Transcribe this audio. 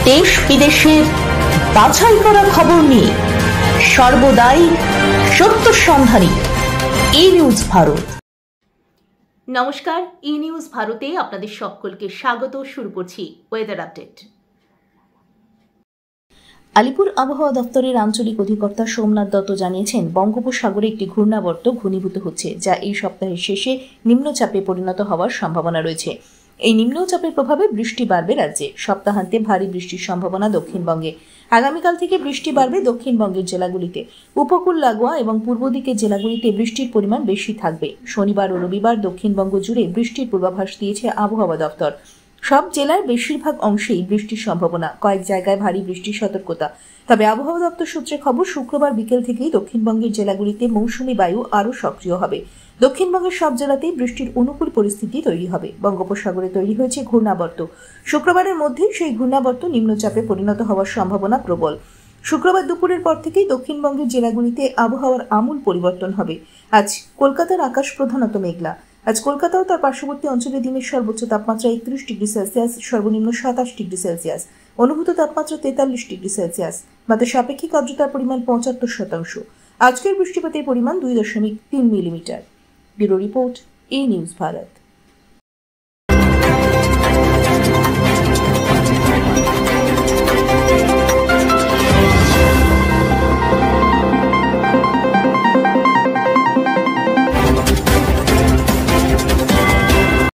দেশ বিদেশের বাছাই করা খবর নিয়ে সর্বদাই সত্য সন্ধানী ই নিউজ ভারত। নমস্কার, ই নিউজ ভারতে আপনাদের সকলকে স্বাগত। শুরু করছি ওয়েদার আপডেট। আলিপুর আবহাওয়া দপ্তরের আঞ্চলিক অধিকর্তা সোমনাথ দত্ত জানিয়েছেন, বঙ্গোপসাগরে একটি ঘূর্ণাবর্ত ঘনীভূত হচ্ছে, যা এই সপ্তাহের শেষে নিম্নচাপে পরিণত হওয়ার সম্ভাবনা রয়েছে। এই নিম্নচাপের প্রভাবে বৃষ্টি বাড়বে রাজ্যে। সপ্তাহান্তে ভারী বৃষ্টির সম্ভাবনা দক্ষিণবঙ্গে। আগামীকাল থেকে বৃষ্টি বাড়বে দক্ষিণবঙ্গের জেলাগুলিতে। উপকূল লাগোয়া এবং পূর্ব দিকের জেলাগুলিতে বৃষ্টির পরিমাণ বেশি থাকবে। শনিবার ও রবিবার দক্ষিণবঙ্গ জুড়ে বৃষ্টির পূর্বাভাস দিয়েছে আবহাওয়া দপ্তর। সব জেলার বেশিরভাগ অংশেই বৃষ্টির সম্ভাবনা, কয়েক জায়গায় ভারী বৃষ্টির সতর্কতা। তবে আবহাওয়া দপ্তর সূত্রে খবর, শুক্রবার বিকেল থেকেই দক্ষিণবঙ্গের জেলাগুলিতে মৌসুমী বায়ু আরও সক্রিয় হবে। দক্ষিণবঙ্গের সব জেলাতেই বৃষ্টির অনুকূল পরিস্থিতি তৈরি হবে। বঙ্গোপসাগরে তৈরি হয়েছে ঘূর্ণাবর্ত। শুক্রবারের মধ্যেই সেই ঘূর্ণাবর্ত নিম্নচাপে পরিণত হওয়ার সম্ভাবনা প্রবল। শুক্রবার দুপুরের পর থেকেই দক্ষিণবঙ্গের জেলাগুলিতে আবহাওয়ার আমূল পরিবর্তন হবে। আজ কলকাতার আকাশ প্রধানত মেঘলা। আজ কলকাতা ও তার পার্শ্ববর্তী অঞ্চলে দিনের সর্বোচ্চ তাপমাত্রা 31 ডিগ্রি সেলসিয়াস, সর্বনিম্ন 27 ডিগ্রি সেলসিয়াস, অনুভূত তাপমাত্রা 43 ডিগ্রি সেলসিয়াস। বাতাসে আপেক্ষিক আর্দ্রতার পরিমাণ 75%। আজকের বৃষ্টিপাতের পরিমাণ 2.3 মিলিমিটার। ব্যুরো রিপোর্ট, ই নিউজ ভারত।